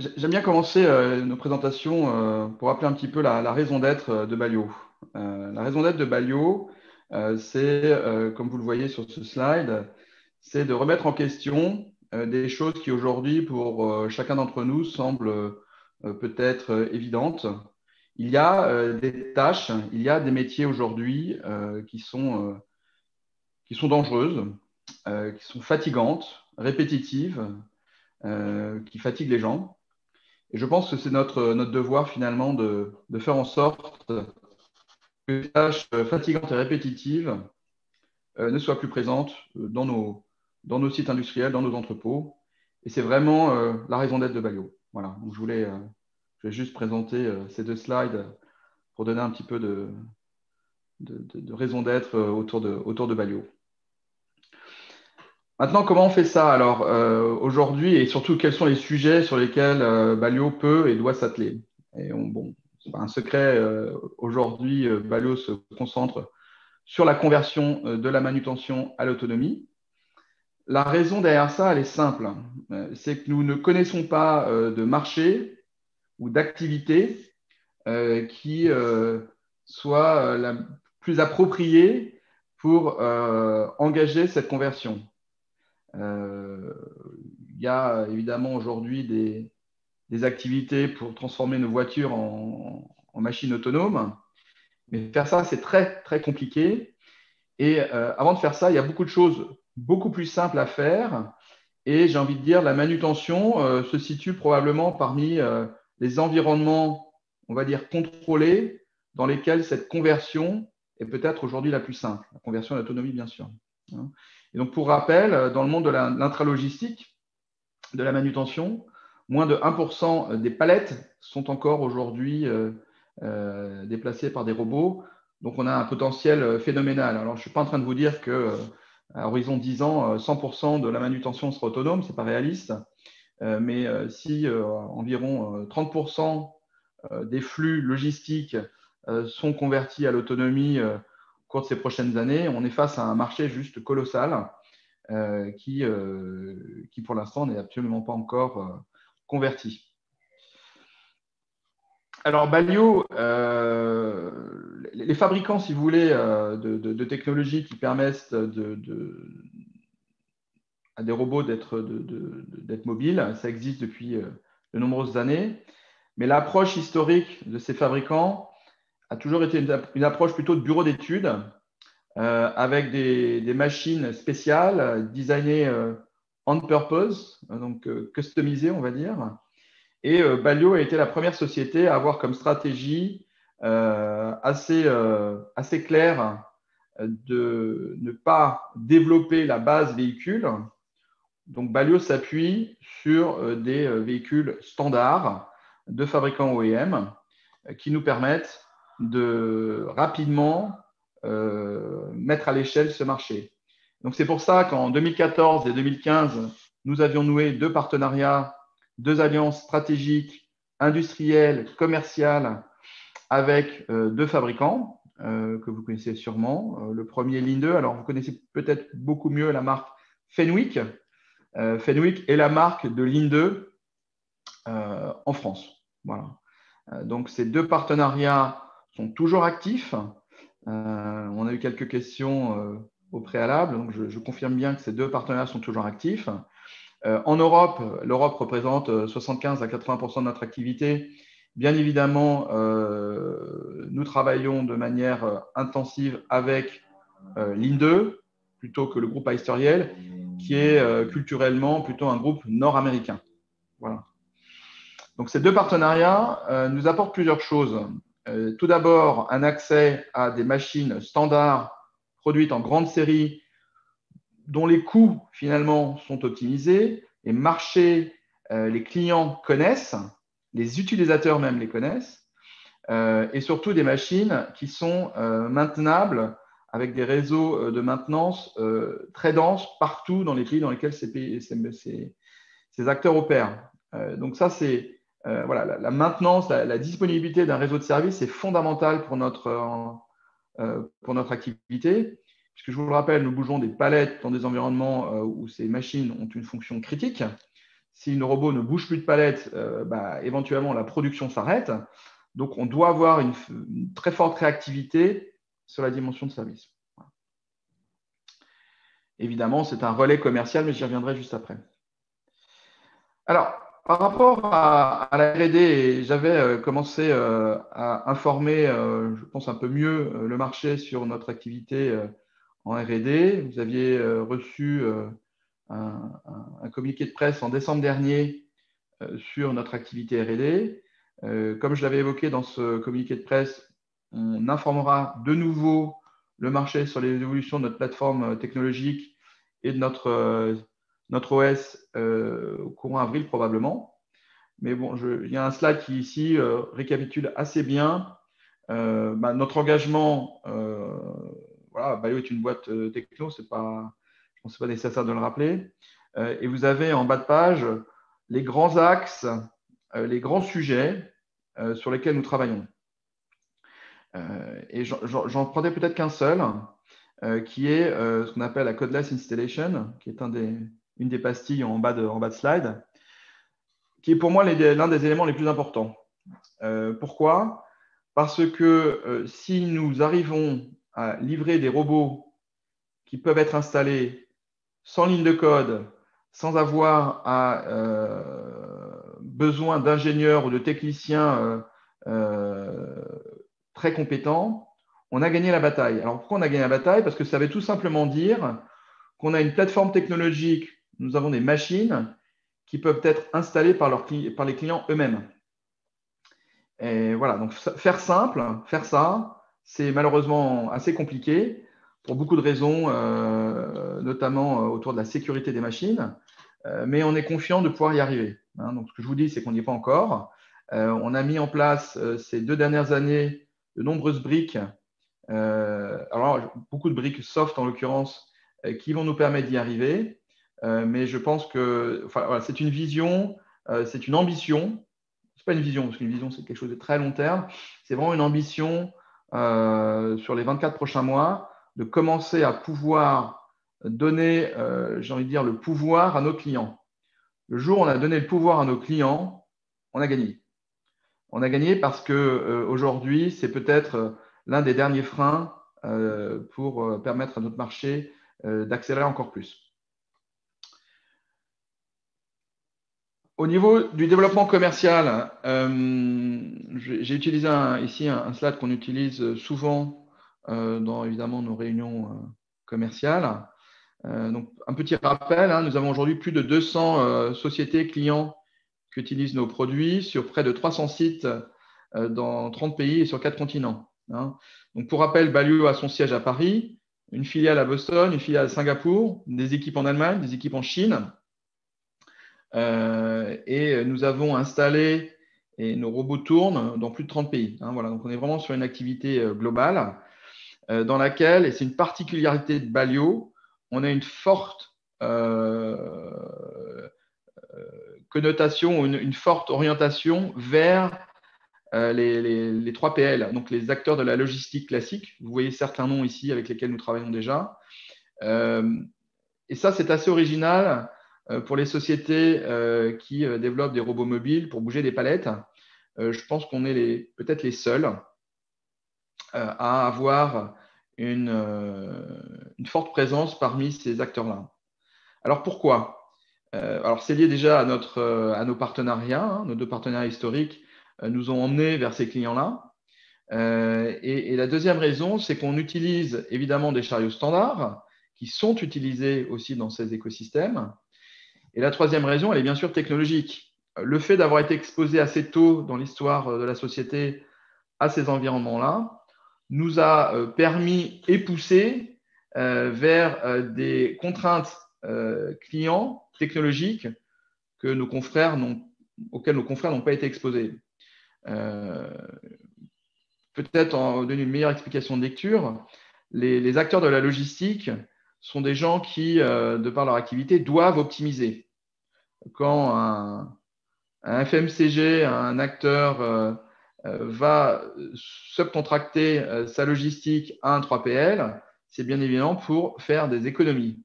J'aime bien commencer nos présentations pour rappeler un petit peu la raison d'être de Balio. La raison d'être de Balio, comme vous le voyez sur ce slide, c'est de remettre en question des choses qui aujourd'hui, pour chacun d'entre nous, semblent peut-être évidentes. Il y a des tâches, il y a des métiers aujourd'hui qui sont dangereuses, qui sont fatigantes, répétitives, qui fatiguent les gens. Et je pense que c'est notre devoir finalement de faire en sorte que les tâches fatigantes et répétitives ne soient plus présentes dans nos sites industriels, dans nos entrepôts. Et c'est vraiment la raison d'être de Balio. Voilà. Donc, je vais juste présenter ces deux slides pour donner un petit peu de raison d'être autour de Balio. Maintenant, comment on fait ça alors aujourd'hui et surtout quels sont les sujets sur lesquels Balio peut et doit s'atteler? Bon, c'est pas un secret, aujourd'hui, Balio se concentre sur la conversion de la manutention à l'autonomie. La raison derrière ça, elle est simple. C'est que nous ne connaissons pas de marché ou d'activité qui soit la plus appropriée pour engager cette conversion. Euh, il y a évidemment aujourd'hui des activités pour transformer nos voitures en machines autonomes, mais faire ça, c'est très, très compliqué. Et avant de faire ça, il y a beaucoup de choses beaucoup plus simples à faire. Et j'ai envie de dire, la manutention se situe probablement parmi les environnements, on va dire, contrôlés, dans lesquels cette conversion est peut-être aujourd'hui la plus simple. La conversion à l'autonomie, bien sûr. Et donc, pour rappel, dans le monde de l'intralogistique, de la manutention, moins de 1% des palettes sont encore aujourd'hui déplacées par des robots. Donc, on a un potentiel phénoménal. Alors, je ne suis pas en train de vous dire que à horizon 10 ans, 100% de la manutention sera autonome, ce n'est pas réaliste. Mais si environ 30% des flux logistiques sont convertis à l'autonomie au cours de ces prochaines années, on est face à un marché juste colossal qui pour l'instant n'est absolument pas encore converti. Alors, Balio, les fabricants, si vous voulez, de technologies qui permettent à des robots d'être mobiles, ça existe depuis de nombreuses années. Mais l'approche historique de ces fabricants a toujours été une approche plutôt de bureau d'études, avec des machines spéciales designées on purpose, donc customisées, on va dire. Et Balio a été la première société à avoir comme stratégie assez claire de ne pas développer la base véhicule. Donc Balio s'appuie sur des véhicules standards de fabricants OEM qui nous permettent de rapidement mettre à l'échelle ce marché. Donc c'est pour ça qu'en 2014 et 2015, nous avions noué deux partenariats, deux alliances stratégiques, industrielles, commerciales avec deux fabricants que vous connaissez sûrement. Le premier, Linde. Alors vous connaissez peut-être beaucoup mieux la marque Fenwick. Fenwick est la marque de Linde en France. Voilà. Donc ces deux partenariats sont toujours actifs. On a eu quelques questions au préalable, donc je confirme bien que ces deux partenariats sont toujours actifs. En Europe, l'Europe représente 75 à 80% de notre activité. Bien évidemment, nous travaillons de manière intensive avec Linde, plutôt que le groupe Hyster-Yale, qui est culturellement plutôt un groupe nord-américain. Voilà. Donc ces deux partenariats nous apportent plusieurs choses. Tout d'abord, un accès à des machines standards produites en grande série dont les coûts finalement sont optimisés, les marchés, les clients connaissent, les utilisateurs même les connaissent, et surtout des machines qui sont maintenables avec des réseaux de maintenance très denses partout dans les pays dans lesquels ces acteurs opèrent. Donc ça, c'est voilà, la maintenance, la disponibilité d'un réseau de services est fondamentale pour notre activité. Puisque je vous le rappelle, nous bougeons des palettes dans des environnements où ces machines ont une fonction critique. si nos robots ne bougent plus de palettes, éventuellement la production s'arrête. Donc, on doit avoir une très forte réactivité sur la dimension de service. Voilà. Évidemment, c'est un relais commercial, mais j'y reviendrai juste après. Alors, par rapport à la R&D, j'avais commencé à informer, je pense, un peu mieux le marché sur notre activité en R&D. Vous aviez reçu un communiqué de presse en décembre dernier sur notre activité R&D. Comme je l'avais évoqué dans ce communiqué de presse, on informera de nouveau le marché sur les évolutions de notre plateforme technologique et de notre OS au courant avril probablement. Mais bon, il y a un slide qui ici récapitule assez bien notre engagement. Voilà, Balio est une boîte techno, je pense que ce n'est pas nécessaire de le rappeler. Et vous avez en bas de page les grands axes, les grands sujets sur lesquels nous travaillons. Et j'en prendrai peut-être qu'un seul, qui est ce qu'on appelle la Codeless Installation, qui est une des pastilles en bas de slide, qui est pour moi l'un des éléments les plus importants. Pourquoi ? Parce que si nous arrivons à livrer des robots qui peuvent être installés sans ligne de code, sans avoir besoin d'ingénieurs ou de techniciens très compétents, on a gagné la bataille. Alors pourquoi on a gagné la bataille ? Parce que ça veut tout simplement dire qu'on a une plateforme technologique, nous avons des machines qui peuvent être installées par les clients eux-mêmes. Et voilà, donc faire simple, faire ça, c'est malheureusement assez compliqué pour beaucoup de raisons, notamment autour de la sécurité des machines, mais on est confiant de pouvoir y arriver. Hein. Donc ce que je vous dis, c'est qu'on n'y est pas encore. On a mis en place ces 2 dernières années de nombreuses briques, alors beaucoup de briques soft en l'occurrence, qui vont nous permettre d'y arriver. Mais je pense que voilà, c'est une vision, c'est une ambition. Ce n'est pas une vision, parce qu'une vision, c'est quelque chose de très long terme. C'est vraiment une ambition sur les 24 prochains mois de commencer à pouvoir donner, j'ai envie de dire, le pouvoir à nos clients. Le jour où on a donné le pouvoir à nos clients, on a gagné. On a gagné parce qu'aujourd'hui, c'est peut-être l'un des derniers freins pour permettre à notre marché d'accélérer encore plus. Au niveau du développement commercial, j'ai utilisé ici un slide qu'on utilise souvent dans évidemment nos réunions commerciales. Donc, un petit rappel, hein, nous avons aujourd'hui plus de 200 sociétés clients qui utilisent nos produits sur près de 300 sites dans 30 pays et sur 4 continents. Hein. Donc, pour rappel, Balio a son siège à Paris, une filiale à Boston, une filiale à Singapour, des équipes en Allemagne, des équipes en Chine. Et nous avons installé, et nos robots tournent dans plus de 30 pays. Hein, voilà. Donc, on est vraiment sur une activité globale dans laquelle, et c'est une particularité de Balio, on a une forte connotation, une forte orientation vers les 3PL, donc les acteurs de la logistique classique. Vous voyez certains noms ici avec lesquels nous travaillons déjà. Et ça, c'est assez original pour les sociétés qui développent des robots mobiles pour bouger des palettes. Je pense qu'on est peut-être les seuls à avoir une forte présence parmi ces acteurs-là. Alors pourquoi ? Alors c'est lié déjà à nos partenariats. Hein, nos 2 partenariats historiques nous ont emmenés vers ces clients-là. Et la deuxième raison, c'est qu'on utilise évidemment des chariots standards qui sont utilisés aussi dans ces écosystèmes. Et la troisième raison, elle est bien sûr technologique. Le fait d'avoir été exposé assez tôt dans l'histoire de la société à ces environnements-là nous a permis et poussé vers des contraintes clients technologiques auxquels nos confrères n'ont pas été exposés. Peut-être en donner une meilleure explication de lecture, les acteurs de la logistique sont des gens qui, de par leur activité, doivent optimiser. Quand un FMCG, un acteur va subcontracter sa logistique à un 3PL, c'est bien évidemment pour faire des économies.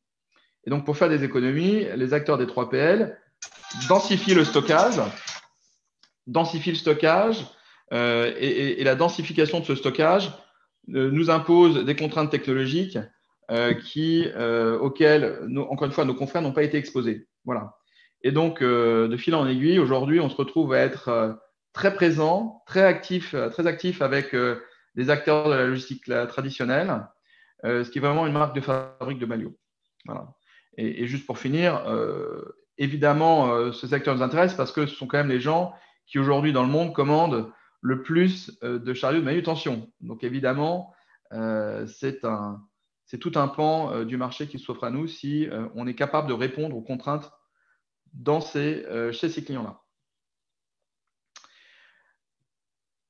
Et donc, pour faire des économies, les acteurs des 3PL densifie le stockage, et la densification de ce stockage nous impose des contraintes technologiques auxquelles, encore une fois, nos confrères n'ont pas été exposés. Voilà. Et donc, de fil en aiguille, aujourd'hui, on se retrouve à être très présent, très actif avec les acteurs de la logistique traditionnelle, ce qui est vraiment une marque de fabrique de Balio. Voilà. Et juste pour finir, évidemment, ce secteur nous intéresse parce que ce sont quand même les gens qui aujourd'hui dans le monde commandent le plus de chariots de manutention. Donc évidemment, c'est tout un pan du marché qui s'offre à nous si on est capable de répondre aux contraintes chez ces clients-là.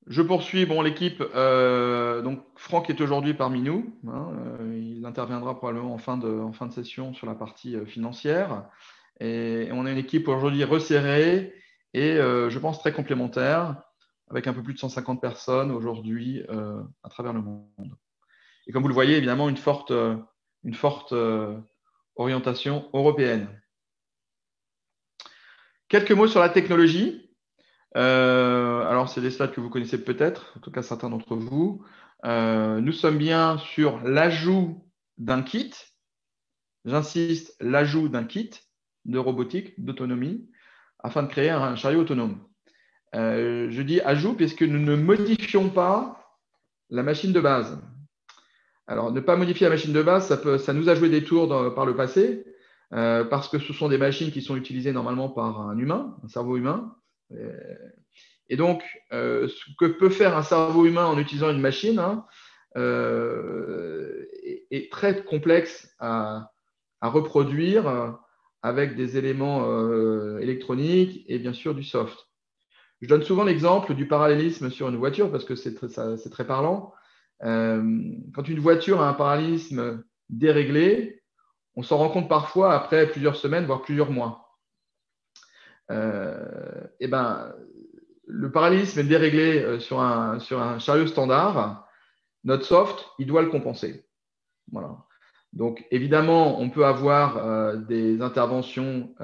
Je poursuis. Bon, l'équipe, donc Franck est aujourd'hui parmi nous. Hein, il interviendra probablement en fin de session sur la partie financière. Et on a une équipe aujourd'hui resserrée et je pense très complémentaire, avec un peu plus de 150 personnes aujourd'hui à travers le monde. Et comme vous le voyez, évidemment, une forte orientation européenne. Quelques mots sur la technologie. Alors, c'est des slides que vous connaissez peut-être, en tout cas certains d'entre vous. Nous sommes bien sur l'ajout d'un kit. J'insiste, l'ajout d'un kit de robotique, d'autonomie, afin de créer un chariot autonome. Je dis ajout puisque nous ne modifions pas la machine de base. Alors, ne pas modifier la machine de base, ça nous a joué des tours par le passé, parce que ce sont des machines qui sont utilisées normalement par un humain, un cerveau humain. Et donc, ce que peut faire un cerveau humain en utilisant une machine est très complexe à reproduire avec des éléments électroniques et bien sûr du soft. Je donne souvent l'exemple du parallélisme sur une voiture parce que c'est très parlant. Quand une voiture a un parallélisme déréglé, on s'en rend compte parfois après plusieurs semaines, voire plusieurs mois. Et ben, le parallélisme est déréglé sur un chariot standard. Notre soft, il doit le compenser. Voilà. Donc, évidemment, on peut avoir des interventions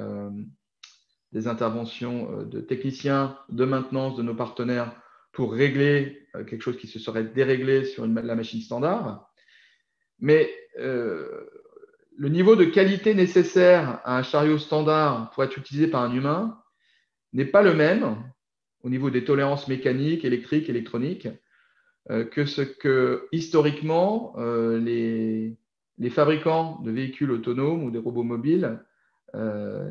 de techniciens de maintenance de nos partenaires pour régler quelque chose qui se serait déréglé sur la machine standard. Mais le niveau de qualité nécessaire à un chariot standard pour être utilisé par un humain n'est pas le même au niveau des tolérances mécaniques, électriques, électroniques, que ce que historiquement les fabricants de véhicules autonomes ou des robots mobiles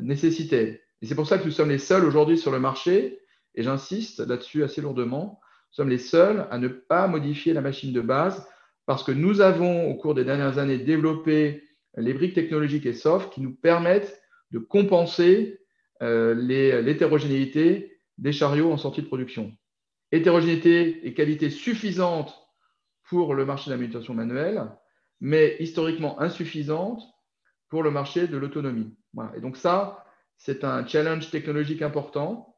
nécessitaient. Et c'est pour ça que nous sommes les seuls aujourd'hui sur le marché, et j'insiste là-dessus assez lourdement, nous sommes les seuls à ne pas modifier la machine de base parce que nous avons, au cours des dernières années, développé les briques technologiques et soft qui nous permettent de compenser l'hétérogénéité des chariots en sortie de production. Hétérogénéité et qualité suffisante pour le marché de la manutention manuelle, mais historiquement insuffisante pour le marché de l'autonomie. Voilà. Et donc ça, c'est un challenge technologique important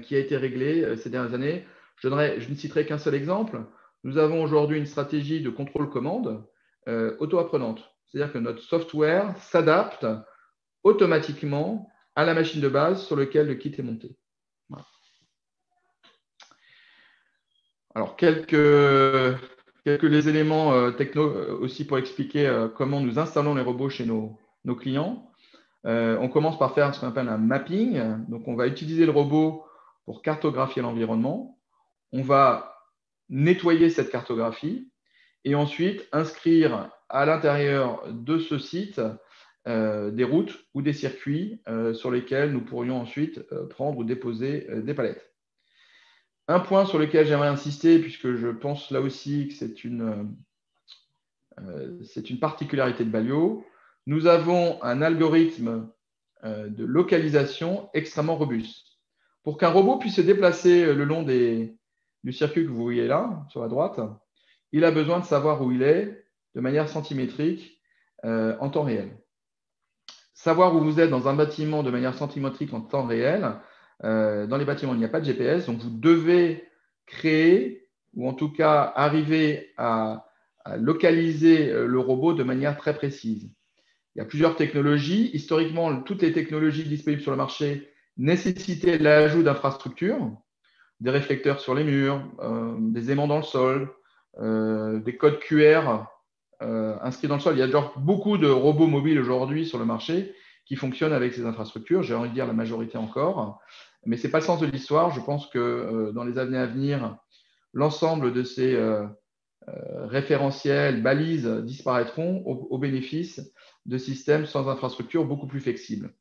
qui a été réglé ces dernières années. Je ne citerai qu'un seul exemple. Nous avons aujourd'hui une stratégie de contrôle-commande auto-apprenante. C'est-à-dire que notre software s'adapte automatiquement à la machine de base sur laquelle le kit est monté. Voilà. Alors, quelques les éléments techno aussi pour expliquer comment nous installons les robots chez nos clients. On commence par faire ce qu'on appelle un mapping. Donc, on va utiliser le robot pour cartographier l'environnement. On va nettoyer cette cartographie et ensuite inscrire à l'intérieur de ce site des routes ou des circuits sur lesquels nous pourrions ensuite prendre ou déposer des palettes. Un point sur lequel j'aimerais insister, puisque je pense là aussi que c'est une particularité de Balio, nous avons un algorithme de localisation extrêmement robuste. Pour qu'un robot puisse se déplacer le long du circuit que vous voyez là, sur la droite, il a besoin de savoir où il est de manière centimétrique en temps réel. Savoir où vous êtes dans un bâtiment de manière centimétrique en temps réel, dans les bâtiments, il n'y a pas de GPS, donc vous devez créer, ou en tout cas arriver à localiser le robot de manière très précise. Il y a plusieurs technologies. Historiquement, toutes les technologies disponibles sur le marché nécessitaient l'ajout d'infrastructures, des réflecteurs sur les murs, des aimants dans le sol, des codes QR inscrits dans le sol. Il y a déjà beaucoup de robots mobiles aujourd'hui sur le marché qui fonctionnent avec ces infrastructures. J'ai envie de dire la majorité encore. Mais ce n'est pas le sens de l'histoire. Je pense que dans les années à venir, l'ensemble de ces référentiels, balises disparaîtront au bénéfice de systèmes sans infrastructure beaucoup plus flexibles.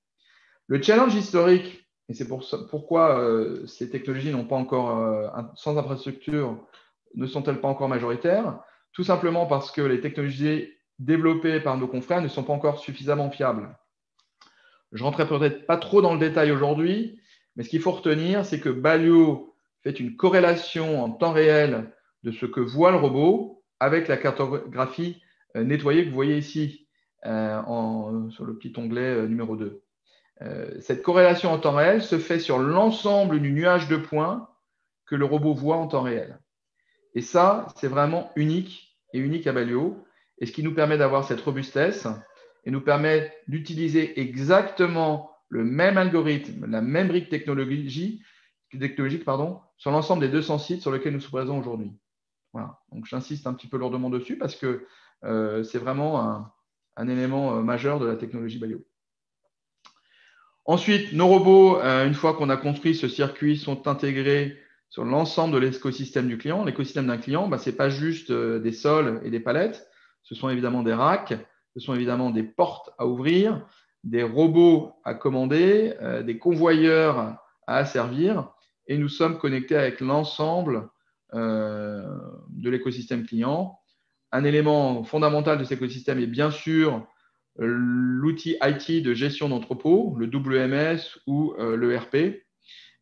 Le challenge historique, et c'est pourquoi ces technologies n'ont pas encore, sans infrastructure, ne sont-elles pas encore majoritaires? Tout simplement parce que les technologies développées par nos confrères ne sont pas encore suffisamment fiables. Je ne rentrerai peut-être pas trop dans le détail aujourd'hui, mais ce qu'il faut retenir, c'est que Balio fait une corrélation en temps réel de ce que voit le robot avec la cartographie nettoyée que vous voyez ici sur le petit onglet numéro 2. Cette corrélation en temps réel se fait sur l'ensemble du nuage de points que le robot voit en temps réel. Et ça, c'est vraiment unique et unique à Balio, et ce qui nous permet d'avoir cette robustesse et nous permet d'utiliser exactement le même algorithme, la même brique technologique sur l'ensemble des 200 sites sur lesquels nous sommes présents aujourd'hui. Voilà. Donc, j'insiste un petit peu lourdement dessus parce que c'est vraiment un élément majeur de la technologie Balio. Ensuite, nos robots, une fois qu'on a construit ce circuit, sont intégrés sur l'ensemble de l'écosystème du client. L'écosystème d'un client, ce n'est pas juste des sols et des palettes, ce sont évidemment des racks, ce sont évidemment des portes à ouvrir, des robots à commander, des convoyeurs à asservir, et nous sommes connectés avec l'ensemble de l'écosystème client. Un élément fondamental de cet écosystème est bien sûr l'outil IT de gestion d'entrepôt, le WMS ou l'ERP,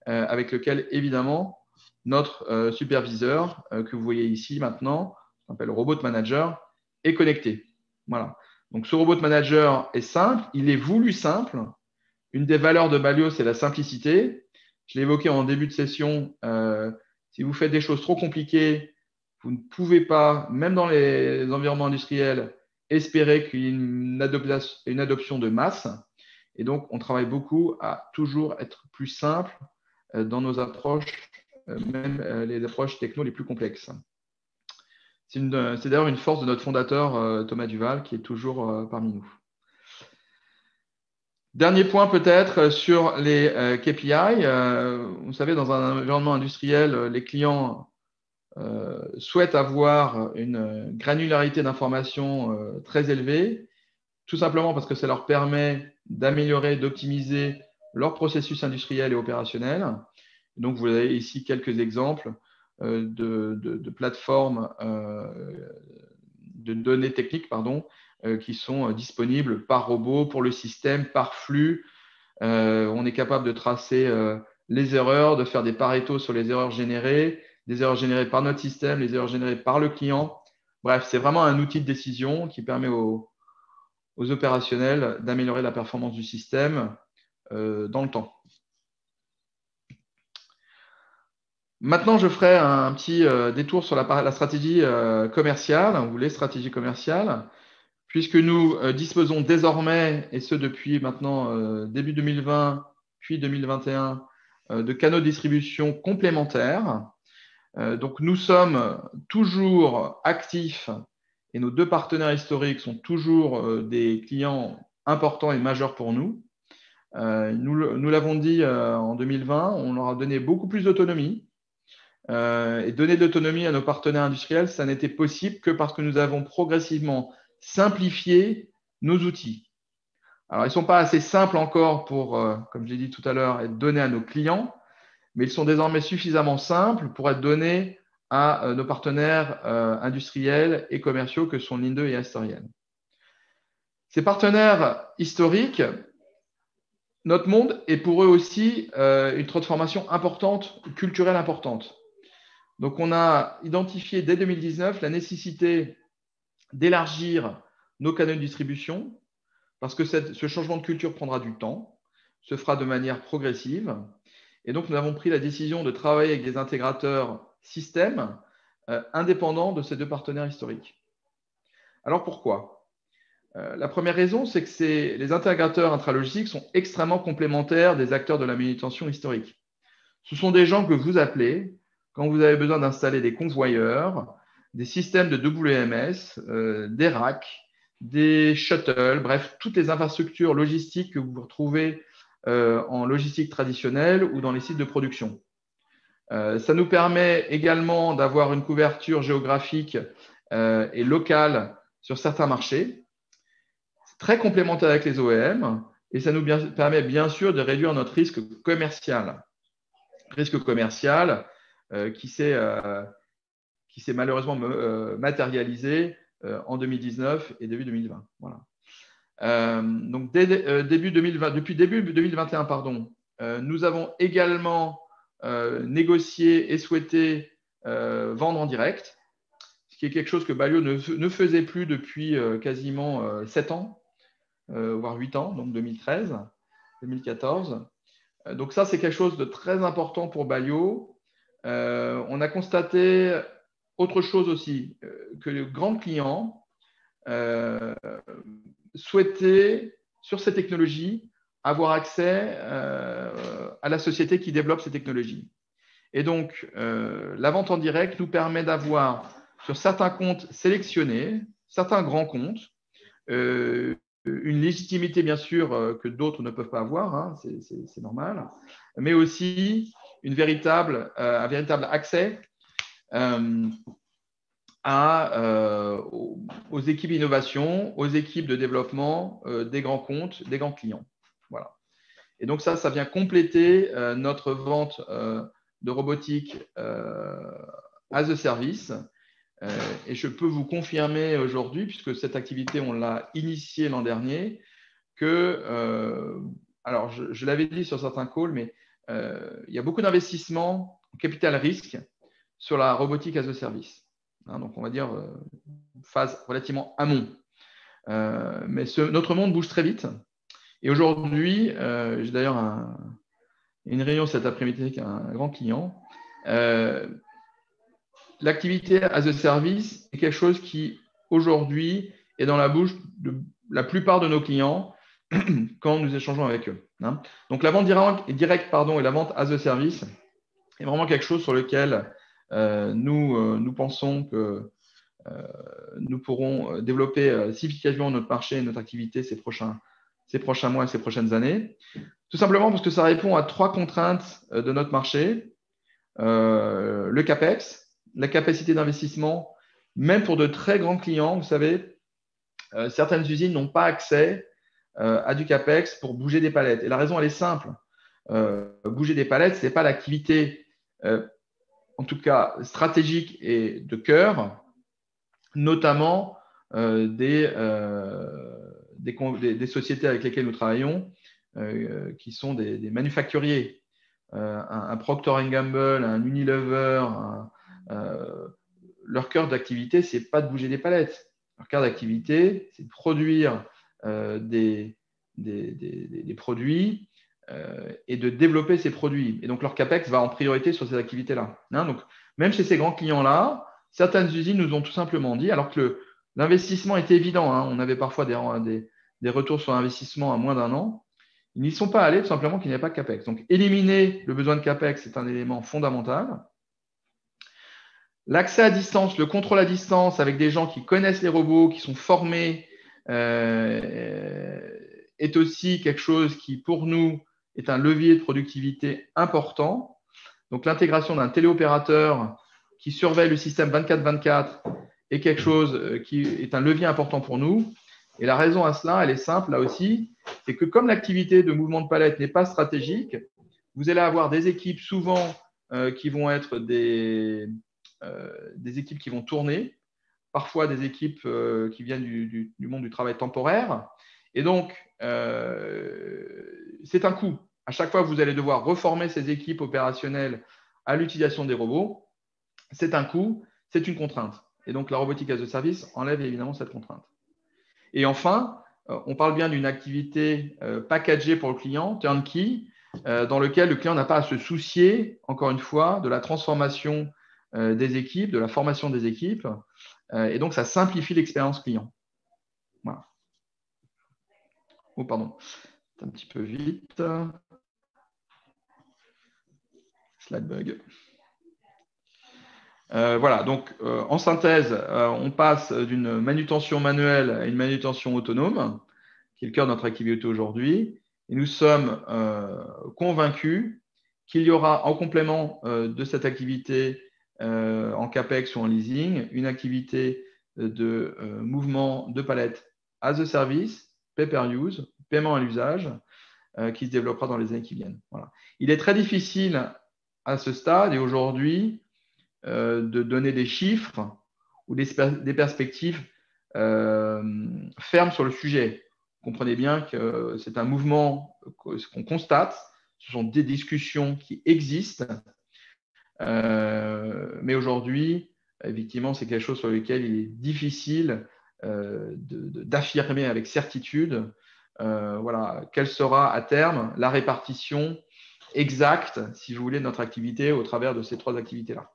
avec lequel, évidemment, notre superviseur, que vous voyez ici maintenant, qui s'appelle Robot Manager, est connecté. Voilà. Donc, ce Robot Manager est simple, il est voulu simple. Une des valeurs de Balio, c'est la simplicité. Je l'ai évoqué en début de session. Si vous faites des choses trop compliquées, vous ne pouvez pas, même dans les environnements industriels, espérer qu'il y ait une adoption de masse. Et donc, on travaille beaucoup à toujours être plus simple dans nos approches, même les approches techno les plus complexes. C'est d'ailleurs une force de notre fondateur, Thomas Duval, qui est toujours parmi nous. Dernier point peut-être sur les KPI. Vous savez, dans un environnement industriel, les clients souhaitent avoir une granularité d'information très élevée, tout simplement parce que ça leur permet d'améliorer, d'optimiser leur processus industriel et opérationnel. Donc, vous avez ici quelques exemples de plateformes de données techniques qui sont disponibles par robot, pour le système, par flux. On est capable de tracer les erreurs, de faire des paretos sur les erreurs générées, des erreurs générées par notre système, les erreurs générées par le client. Bref, c'est vraiment un outil de décision qui permet aux opérationnels d'améliorer la performance du système dans le temps. Maintenant, je ferai un petit détour sur la stratégie commerciale, ou les stratégies commerciales, puisque nous disposons désormais, et ce depuis maintenant début 2020, puis 2021, de canaux de distribution complémentaires. Donc, nous sommes toujours actifs et nos deux partenaires historiques sont toujours des clients importants et majeurs pour nous. Nous l'avons dit en 2020, on leur a donné beaucoup plus d'autonomie. Et donner de l'autonomie à nos partenaires industriels, ça n'était possible que parce que nous avons progressivement simplifié nos outils. Alors, ils ne sont pas assez simples encore pour, comme je l'ai dit tout à l'heure, être donnés à nos clients, mais ils sont désormais suffisamment simples pour être donnés à nos partenaires industriels et commerciaux que sont Linde et Asterion. Ces partenaires historiques, notre monde est pour eux aussi une transformation importante, culturelle importante. Donc, on a identifié dès 2019 la nécessité d'élargir nos canaux de distribution parce que ce changement de culture prendra du temps, se fera de manière progressive. Et donc, nous avons pris la décision de travailler avec des intégrateurs systèmes indépendants de ces deux partenaires historiques. Alors, pourquoi ? La première raison, c'est que les intégrateurs intralogistiques sont extrêmement complémentaires des acteurs de la manutention historique. Ce sont des gens que vous appelez quand vous avez besoin d'installer des convoyeurs, des systèmes de WMS, des racks, des shuttles, bref, toutes les infrastructures logistiques que vous retrouvez en logistique traditionnelle ou dans les sites de production. Ça nous permet également d'avoir une couverture géographique et locale sur certains marchés. C'est très complémentaire avec les OEM et ça nous permet bien sûr de réduire notre risque commercial. Risque commercial qui s'est malheureusement matérialisé en 2019 et début 2020. Voilà. Donc, depuis début 2021, pardon, nous avons également négocié et souhaité vendre en direct, ce qui est quelque chose que Balio ne faisait plus depuis quasiment 7 ans, voire 8 ans, donc 2013, 2014. Donc ça, c'est quelque chose de très important pour Balio. On a constaté autre chose aussi, que les grands clients souhaitaient, sur ces technologies, avoir accès à la société qui développe ces technologies. Et donc, la vente en direct nous permet d'avoir, sur certains comptes sélectionnés, certains grands comptes, une légitimité, bien sûr, que d'autres ne peuvent pas avoir, hein, c'est normal, mais aussi un véritable accès aux équipes innovation, aux équipes de développement des grands comptes, des grands clients. Voilà. Et donc ça vient compléter notre vente de robotique as a service. Et je peux vous confirmer aujourd'hui, puisque cette activité, on l'a initiée l'an dernier, que, alors je l'avais dit sur certains calls, mais il y a beaucoup d'investissements en capital risque sur la robotique as a service. Hein, donc, on va dire phase relativement amont. Mais notre monde bouge très vite. Et aujourd'hui, j'ai d'ailleurs une réunion cet après-midi avec un grand client. L'activité as a service est quelque chose qui, aujourd'hui, est dans la bouche de la plupart de nos clients quand nous échangeons avec eux. Hein. Donc, la vente directe et la vente as a service est vraiment quelque chose sur lequel nous pensons que nous pourrons développer significativement notre marché et notre activité ces prochains mois et ces prochaines années. Tout simplement parce que ça répond à 3 contraintes de notre marché. Le CAPEX, la capacité d'investissement, même pour de très grands clients, vous savez, certaines usines n'ont pas accès à du CAPEX pour bouger des palettes. Et la raison, elle est simple. Bouger des palettes, ce n'est pas l'activité, en tout cas stratégique et de cœur, notamment des sociétés avec lesquelles nous travaillons, qui sont des manufacturiers. Un Procter & Gamble, un Unilever, leur cœur d'activité, ce n'est pas de bouger des palettes. Leur cœur d'activité, c'est de produire des produits et de développer ces produits. Et donc, leur CAPEX va en priorité sur ces activités-là. Hein, donc, même chez ces grands clients-là, certaines usines nous ont tout simplement dit, alors que l'investissement était évident, hein, on avait parfois des retours sur investissement à moins d'1 an, ils n'y sont pas allés tout simplement qu'il n'y avait pas de CAPEX. Donc, éliminer le besoin de CAPEX est un élément fondamental. L'accès à distance, le contrôle à distance avec des gens qui connaissent les robots, qui sont formés, est aussi quelque chose qui, pour nous, est un levier de productivité important. Donc, l'intégration d'un téléopérateur qui surveille le système 24/24 est quelque chose qui est un levier important pour nous. Et la raison à cela, elle est simple là aussi, c'est que comme l'activité de mouvement de palette n'est pas stratégique, vous allez avoir des équipes souvent qui vont être des équipes qui vont tourner, parfois des équipes qui viennent du monde du travail temporaire. Et donc, c'est un coût. À chaque fois que vous allez devoir reformer ces équipes opérationnelles à l'utilisation des robots, c'est un coût, c'est une contrainte. Et donc, la robotique as a service enlève évidemment cette contrainte. Et enfin, on parle bien d'une activité packagée pour le client, turnkey, dans lequel le client n'a pas à se soucier, encore une fois, de la transformation des équipes, de la formation des équipes. Et donc, ça simplifie l'expérience client. Voilà. Oh, pardon, c'est un petit peu vite. Slide bug. Voilà, donc en synthèse, on passe d'une manutention manuelle à une manutention autonome, qui est le cœur de notre activité aujourd'hui. Et nous sommes convaincus qu'il y aura en complément de cette activité en CAPEX ou en leasing, une activité de mouvement de palette as a service, pay-per-use, paiement à l'usage, qui se développera dans les années qui viennent. Voilà. Il est très difficile à ce stade et aujourd'hui de donner des chiffres ou des perspectives fermes sur le sujet. Vous comprenez bien que c'est un mouvement qu'on constate, ce sont des discussions qui existent, mais aujourd'hui, effectivement, c'est quelque chose sur lequel il est difficile d'affirmer avec certitude voilà, quelle sera à terme la répartition exacte, si vous voulez, de notre activité au travers de ces trois activités-là.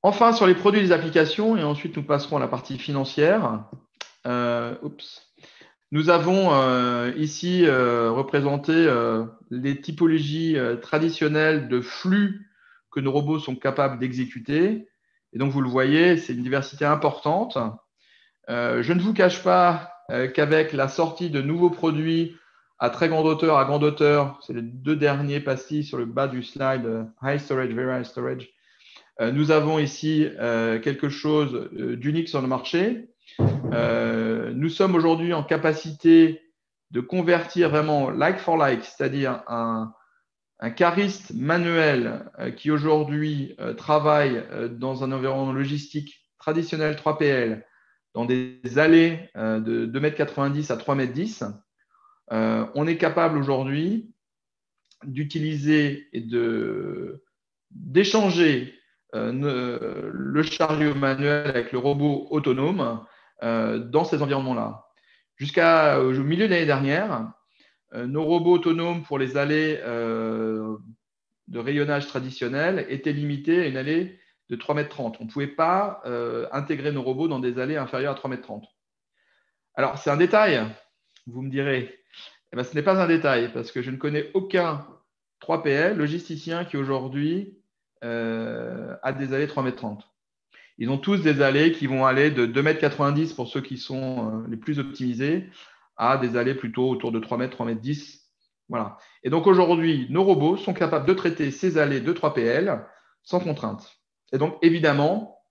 Enfin, sur les produits et les applications, et ensuite nous passerons à la partie financière. Nous avons ici représenté les typologies traditionnelles de flux que nos robots sont capables d'exécuter. Et donc, vous le voyez, c'est une diversité importante. Je ne vous cache pas qu'avec la sortie de nouveaux produits à très grande hauteur, à grande hauteur, c'est les deux derniers pastilles sur le bas du slide, High Storage, Very High Storage, nous avons ici quelque chose d'unique sur le marché. Nous sommes aujourd'hui en capacité de convertir vraiment like for like, c'est-à-dire un cariste manuel qui aujourd'hui travaille dans un environnement logistique traditionnel 3PL, dans des allées de 2,90 m à 3,10 m. On est capable aujourd'hui d'utiliser et d'échanger le chariot manuel avec le robot autonome dans ces environnements-là. Jusqu'au milieu de l'année dernière, nos robots autonomes pour les allées de rayonnage traditionnel étaient limités à une allée de 3,30 m. On ne pouvait pas intégrer nos robots dans des allées inférieures à 3,30 m. Alors, c'est un détail, vous me direz. Eh bien, ce n'est pas un détail parce que je ne connais aucun 3PL logisticien qui aujourd'hui a des allées 3,30 m. Ils ont tous des allées qui vont aller de 2,90 m pour ceux qui sont les plus optimisés à des allées plutôt autour de 3 m, 3,10 m. Voilà. Et donc aujourd'hui, nos robots sont capables de traiter ces allées de 3PL sans contrainte. Et donc évidemment,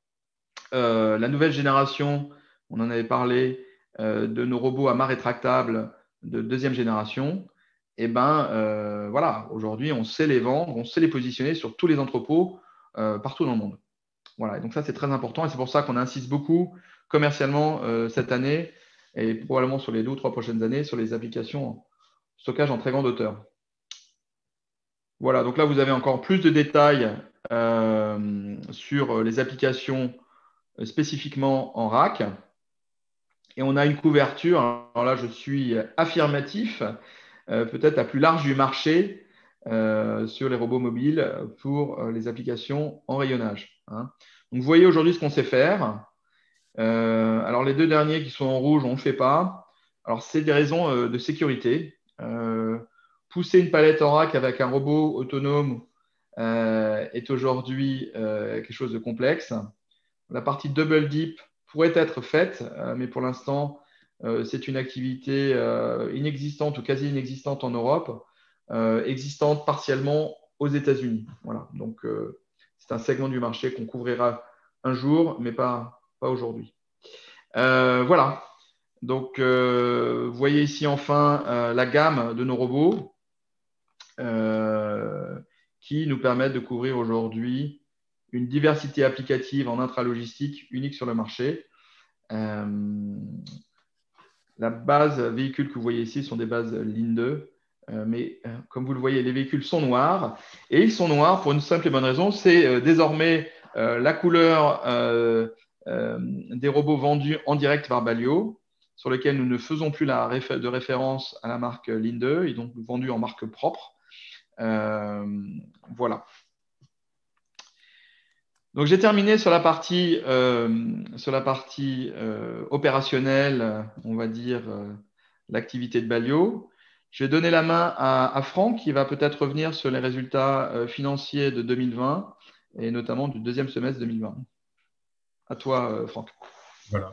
la nouvelle génération, on en avait parlé, de nos robots à mât rétractable de deuxième génération, et ben voilà, aujourd'hui, on sait les vendre, on sait les positionner sur tous les entrepôts partout dans le monde. Voilà, et donc ça, c'est très important et c'est pour ça qu'on insiste beaucoup commercialement cette année et probablement sur les 2 ou 3 prochaines années sur les applications en stockage en très grande hauteur. Voilà, donc là, vous avez encore plus de détails sur les applications spécifiquement en rack. Et on a une couverture, alors là, je suis affirmatif, peut-être la plus large du marché sur les robots mobiles pour les applications en rayonnage. Hein. Donc, vous voyez aujourd'hui ce qu'on sait faire. Alors, les deux derniers qui sont en rouge, on ne le fait pas. Alors, c'est des raisons de sécurité. Pousser une palette en rack avec un robot autonome est aujourd'hui quelque chose de complexe. La partie double dip pourrait être faite, mais pour l'instant, c'est une activité inexistante ou quasi inexistante en Europe, existante partiellement aux États-Unis. Voilà. Donc, c'est un segment du marché qu'on couvrira un jour, mais pas aujourd'hui. Voilà. Donc, vous voyez ici enfin la gamme de nos robots qui nous permettent de couvrir aujourd'hui une diversité applicative en intralogistique unique sur le marché. La base véhicule que vous voyez ici sont des bases Linde, mais comme vous le voyez, les véhicules sont noirs et ils sont noirs pour une simple et bonne raison, c'est désormais la couleur des robots vendus en direct par Balio, sur lesquels nous ne faisons plus de référence à la marque Linde, ils sont vendus en marque propre. Voilà. Donc, j'ai terminé sur la partie opérationnelle, on va dire, l'activité de Balio. Je vais donner la main à Franck qui va peut-être revenir sur les résultats financiers de 2020 et notamment du deuxième semestre 2020. À toi, Franck. Voilà.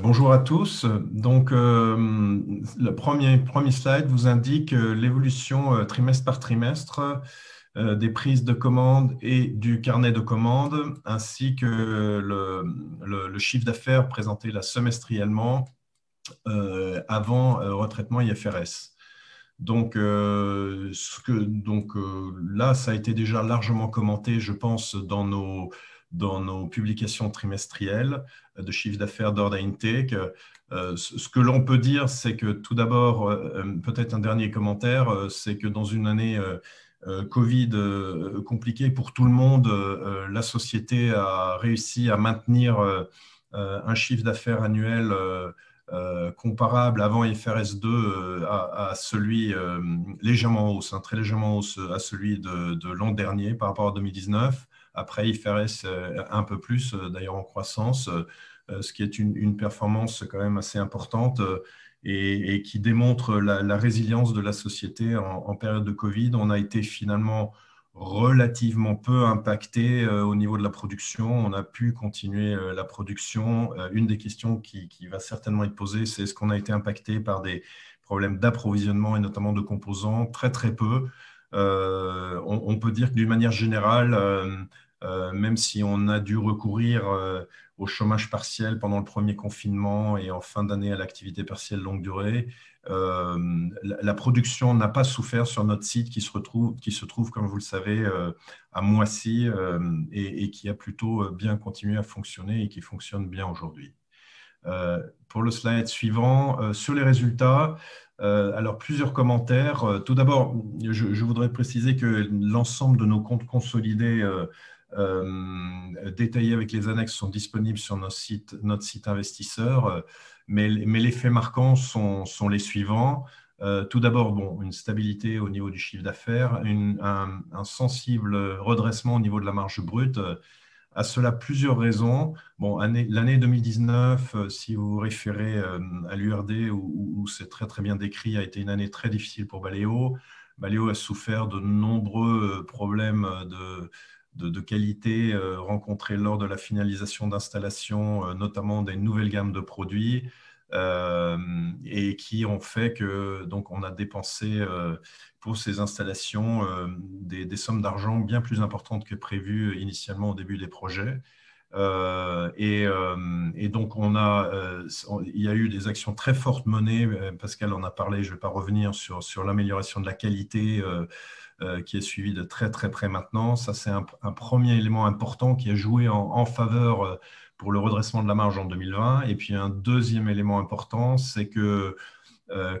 Bonjour à tous. Donc, le premier slide vous indique l'évolution trimestre par trimestre des prises de commandes et du carnet de commandes, ainsi que le chiffre d'affaires présenté là semestriellement avant retraitement IFRS. Donc, là, ça a été déjà largement commenté, je pense, dans nos publications trimestrielles de chiffre d'affaires d'order intake. Ce que l'on peut dire, c'est que tout d'abord, peut-être un dernier commentaire, c'est que dans une année Covid compliquée pour tout le monde, la société a réussi à maintenir un chiffre d'affaires annuel comparable avant IFRS 2 à celui légèrement en hausse, très légèrement en hausse à celui de l'an dernier par rapport à 2019. Après IFRS un peu plus, d'ailleurs en croissance, ce qui est une performance quand même assez importante et qui démontre la résilience de la société en période de Covid. On a été finalement relativement peu impacté au niveau de la production. On a pu continuer la production. Une des questions qui va certainement être posée, c'est est-ce qu'on a été impacté par des problèmes d'approvisionnement et notamment de composants? Très, très peu. On peut dire que d'une manière générale, même si on a dû recourir au chômage partiel pendant le premier confinement et en fin d'année à l'activité partielle longue durée, la production n'a pas souffert sur notre site qui se trouve comme vous le savez, à Moissy et qui a plutôt bien continué à fonctionner et qui fonctionne bien aujourd'hui. Pour le slide suivant, sur les résultats, alors plusieurs commentaires. Tout d'abord, je voudrais préciser que l'ensemble de nos comptes consolidés détaillés avec les annexes sont disponibles sur notre site investisseur, mais les faits marquants sont les suivants. Tout d'abord, bon, une stabilité au niveau du chiffre d'affaires, un sensible redressement au niveau de la marge brute. À cela, plusieurs raisons. Bon, l'année 2019, si vous vous référez à l'URD, où c'est très très bien décrit, a été une année très difficile pour Baleo. Baleo a souffert de nombreux problèmes de qualité rencontrés lors de la finalisation d'installations, notamment des nouvelles gammes de produits, et qui ont fait que donc on a dépensé pour ces installations des sommes d'argent bien plus importantes que prévues initialement au début des projets. Et donc, il y a eu des actions très fortes menées. Pascal en a parlé, je ne vais pas revenir sur l'amélioration de la qualité qui est suivie de très très près maintenant. Ça, c'est un premier élément important qui a joué en faveur pour le redressement de la marge en 2020. Et puis, un deuxième élément important, c'est que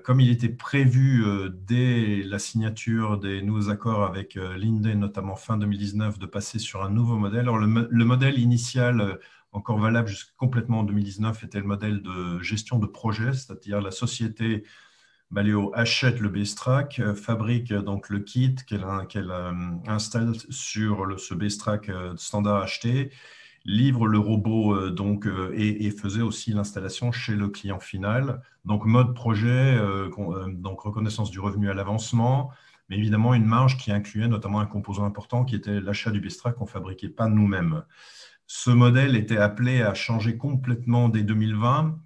comme il était prévu dès la signature des nouveaux accords avec l'INDE, notamment fin 2019, de passer sur un nouveau modèle. Alors, le modèle initial, encore valable complètement en 2019, était le modèle de gestion de projet, c'est-à-dire la société Baleo achète le base-track, fabrique donc le kit qu'elle installe sur ce base-track standard acheté, livre le robot et faisait aussi l'installation chez le client final. Donc mode projet, donc reconnaissance du revenu à l'avancement, mais évidemment une marge qui incluait notamment un composant important qui était l'achat du Bestra qu'on ne fabriquait pas nous-mêmes. Ce modèle était appelé à changer complètement dès 2020.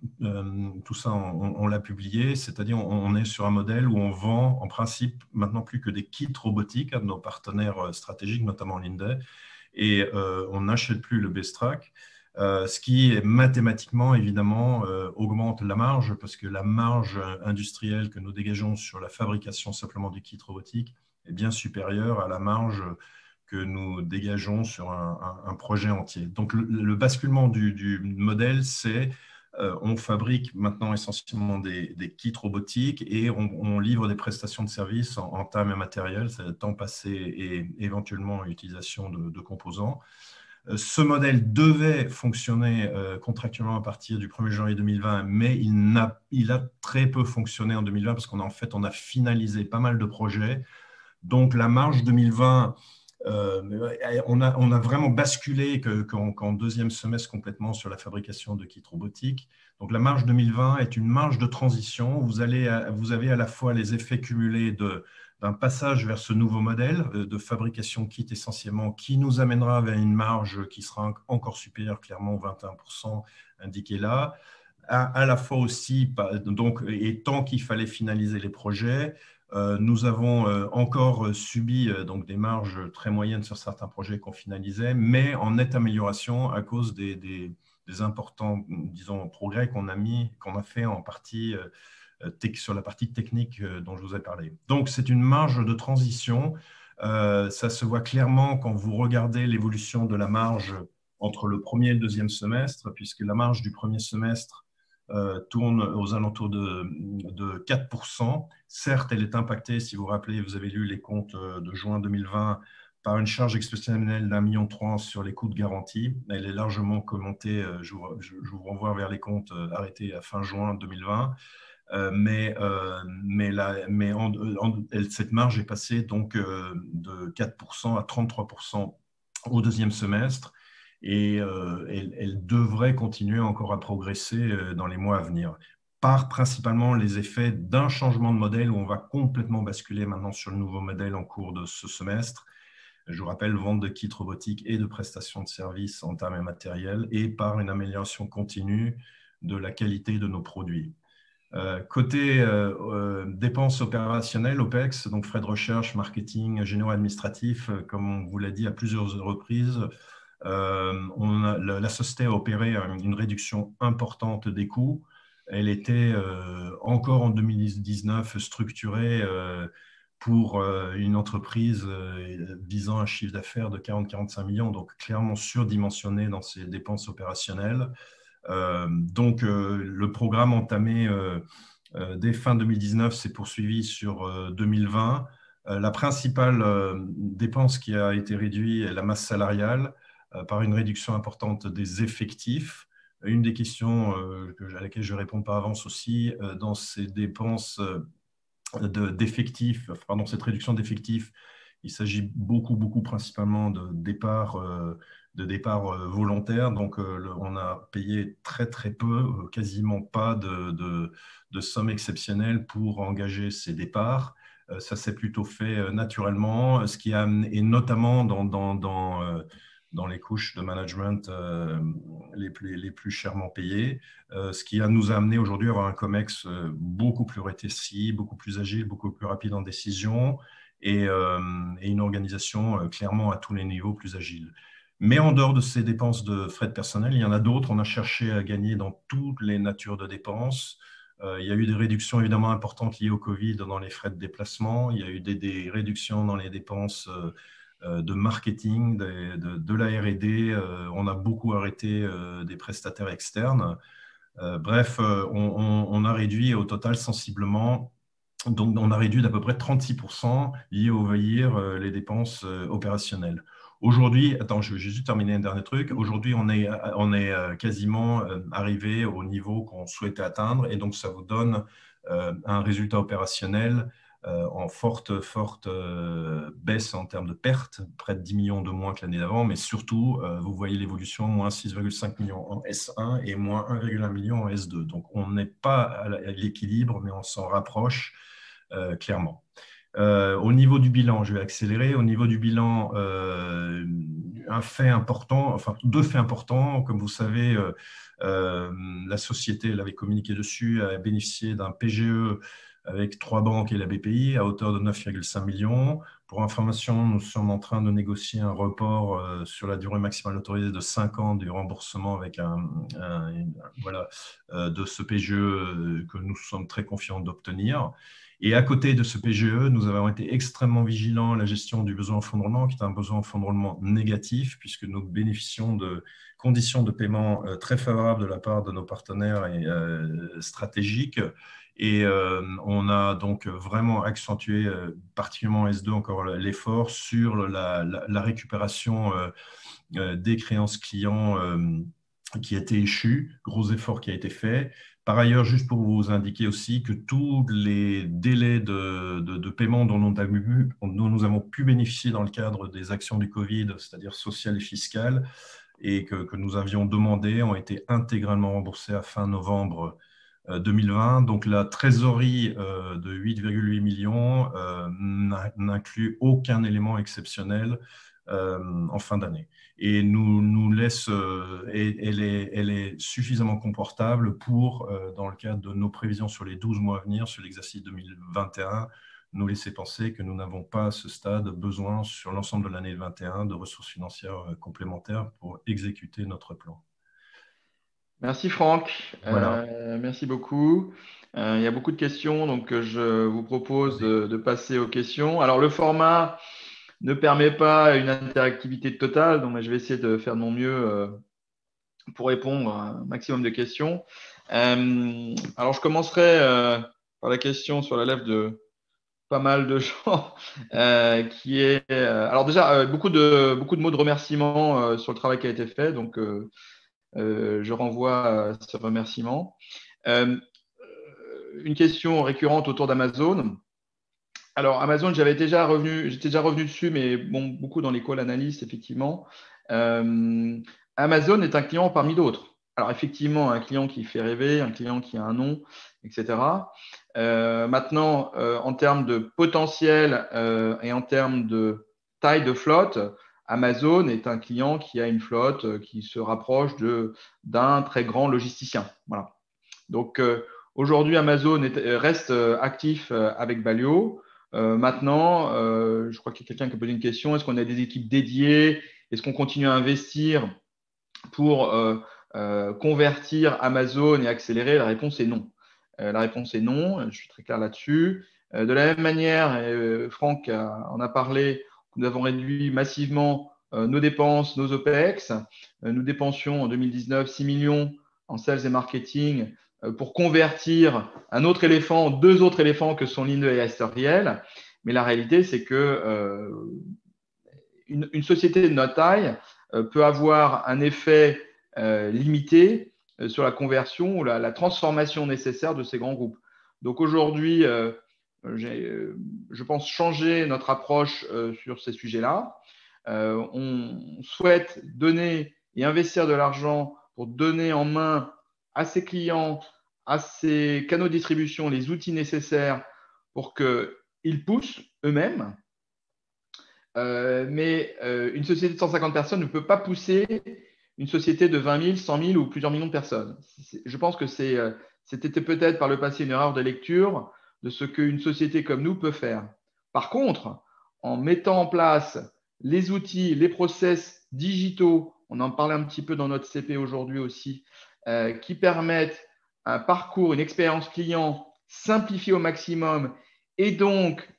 Tout ça, on l'a publié, c'est-à-dire on est sur un modèle où on vend en principe maintenant plus que des kits robotiques à nos partenaires stratégiques, notamment l'INDE, et on n'achète plus le base-track, ce qui mathématiquement, évidemment, augmente la marge parce que la marge industrielle que nous dégageons sur la fabrication simplement du kit robotique est bien supérieure à la marge que nous dégageons sur un projet entier. Donc, le basculement du modèle, c'est on fabrique maintenant essentiellement des kits robotiques et on livre des prestations de services en temps et matériel, c'est-à-dire temps passé et éventuellement utilisation de composants. Ce modèle devait fonctionner contractuellement à partir du 1er janvier 2020, mais il a très peu fonctionné en 2020 parce qu'on a finalisé pas mal de projets. Donc la marge 2020 On a vraiment basculé qu'en deuxième semestre complètement sur la fabrication de kits robotiques. Donc la marge 2020 est une marge de transition. Vous avez à la fois les effets cumulés d'un passage vers ce nouveau modèle de fabrication de kits essentiellement qui nous amènera vers une marge qui sera encore supérieure clairement aux 21% indiqués là. À la fois aussi, donc, et tant qu'il fallait finaliser les projets, nous avons encore subi donc des marges très moyennes sur certains projets qu'on finalisait, mais en nette amélioration à cause des importants, disons, progrès qu'on a fait en partie sur la partie technique dont je vous ai parlé. Donc, c'est une marge de transition. Ça se voit clairement quand vous regardez l'évolution de la marge entre le premier et le deuxième semestre, puisque la marge du premier semestre tourne aux alentours de 4%. Certes, elle est impactée, si vous vous rappelez, vous avez lu les comptes de juin 2020, par une charge exceptionnelle d'1,3 million sur les coûts de garantie. Elle est largement commentée, je vous renvoie vers les comptes arrêtés à fin juin 2020. Cette marge est passée donc de 4% à 33% au deuxième semestre et elle devrait continuer encore à progresser dans les mois à venir, par principalement les effets d'un changement de modèle où on va complètement basculer maintenant sur le nouveau modèle en cours de ce semestre. Je vous rappelle, vente de kits robotiques et de prestations de services en termes matériels et par une amélioration continue de la qualité de nos produits. Côté dépenses opérationnelles, OPEX, donc frais de recherche, marketing, généraux administratifs, comme on vous l'a dit à plusieurs reprises, la société a opéré une réduction importante des coûts. Elle était encore en 2019 structurée pour une entreprise visant un chiffre d'affaires de 40-45 millions, donc clairement surdimensionnée dans ses dépenses opérationnelles. Donc, le programme entamé dès fin 2019 s'est poursuivi sur 2020. La principale dépense qui a été réduite est la masse salariale par une réduction importante des effectifs. Une des questions à laquelle je réponds par avance aussi, dans ces dépenses d'effectifs, pardon, cette réduction d'effectifs, il s'agit beaucoup principalement de départs volontaires. Donc, on a payé très peu, quasiment pas de sommes exceptionnelles pour engager ces départs. Ça s'est plutôt fait naturellement, ce qui a amené, et notamment dans les couches de management les plus chèrement payées, ce qui nous a amené aujourd'hui à avoir un COMEX beaucoup plus rétréci, beaucoup plus agile, beaucoup plus rapide en décision et une organisation clairement à tous les niveaux plus agile. Mais en dehors de ces dépenses de frais de personnel, il y en a d'autres. On a cherché à gagner dans toutes les natures de dépenses. Il y a eu des réductions évidemment importantes liées au Covid dans les frais de déplacement. Il y a eu des réductions dans les dépenses de marketing, de la R&D. On a beaucoup arrêté des prestataires externes. Bref, on a réduit au total sensiblement. Donc, on a réduit d'à peu près 36% lié au VIR les dépenses opérationnelles. Aujourd'hui, attends, je vais juste terminer un dernier truc. Aujourd'hui, on est quasiment arrivé au niveau qu'on souhaitait atteindre et donc ça vous donne un résultat opérationnel en forte baisse en termes de pertes, près de 10 millions de moins que l'année d'avant, mais surtout, vous voyez l'évolution, moins 6,5 millions en S1 et moins 1,1 million en S2. Donc, on n'est pas à l'équilibre, mais on s'en rapproche clairement. Au niveau du bilan, je vais accélérer. Au niveau du bilan, un fait important, enfin deux faits importants. Comme vous savez, la société, elle avait communiqué dessus, a bénéficié d'un PGE avec 3 banques et la BPI à hauteur de 9,5 millions. Pour information, nous sommes en train de négocier un report sur la durée maximale autorisée de 5 ans du remboursement avec voilà, de ce PGE que nous sommes très confiants d'obtenir. Et à côté de ce PGE, nous avons été extrêmement vigilants à la gestion du besoin en fonds de roulement, qui est un besoin en fonds de roulement négatif, puisque nous bénéficions de conditions de paiement très favorables de la part de nos partenaires stratégiques. Et on a donc vraiment accentué, particulièrement S2, encore l'effort sur la récupération des créances clients qui a été échu, gros effort qui a été fait. Par ailleurs, juste pour vous indiquer aussi que tous les délais de paiement dont nous avons pu bénéficier dans le cadre des actions du Covid, c'est-à-dire sociales et fiscales, et que nous avions demandé, ont été intégralement remboursés à fin novembre 2020. Donc la trésorerie de 8,8 millions n'inclut aucun élément exceptionnel en fin d'année. Et nous laisse, elle est suffisamment confortable pour, dans le cadre de nos prévisions sur les 12 mois à venir, sur l'exercice 2021, nous laisser penser que nous n'avons pas à ce stade besoin sur l'ensemble de l'année 2021 de ressources financières complémentaires pour exécuter notre plan. Merci Franck. Voilà. Merci beaucoup. Il y a beaucoup de questions, donc je vous propose de passer aux questions. Alors le format ne permet pas une interactivité totale, donc je vais essayer de faire de mon mieux pour répondre à un maximum de questions. Alors je commencerai par la question sur la lèvre de pas mal de gens, qui est alors déjà beaucoup de mots de remerciement sur le travail qui a été fait, donc je renvoie à ce remerciement. Une question récurrente autour d'Amazon. Alors, Amazon, j'étais déjà revenu dessus, mais bon, beaucoup dans les calls analystes, effectivement. Amazon est un client parmi d'autres. Alors, effectivement, un client qui fait rêver, un client qui a un nom, etc. Maintenant, en termes de potentiel et en termes de taille de flotte, Amazon est un client qui a une flotte qui se rapproche d'un très grand logisticien. Voilà. Donc, aujourd'hui, Amazon reste actif avec Balio. Maintenant, je crois qu'il y a quelqu'un qui a posé une question. Est-ce qu'on a des équipes dédiées? Est-ce qu'on continue à investir pour convertir Amazon et accélérer? La réponse est non. La réponse est non. Je suis très clair là-dessus. De la même manière, Franck en a parlé, nous avons réduit massivement nos dépenses, nos OPEX. Nous dépensions en 2019 6 millions en sales et marketing pour convertir deux autres éléphants que sont Linde et Asteriel. Mais la réalité, c'est que une société de notre taille peut avoir un effet limité sur la conversion ou la transformation nécessaire de ces grands groupes. Donc aujourd'hui, je pense changer notre approche sur ces sujets-là. On souhaite donner et investir de l'argent pour donner en main à ses clients, à ses canaux de distribution, les outils nécessaires pour qu'ils poussent eux-mêmes. Mais une société de 150 personnes ne peut pas pousser une société de 20 000, 100 000 ou plusieurs millions de personnes. Je pense que c'était peut-être par le passé une erreur de lecture de ce qu'une société comme nous peut faire. Par contre, en mettant en place les outils, les process digitaux, on en parlait un petit peu dans notre CP aujourd'hui aussi, qui permettent un parcours, une expérience client simplifiée au maximum et donc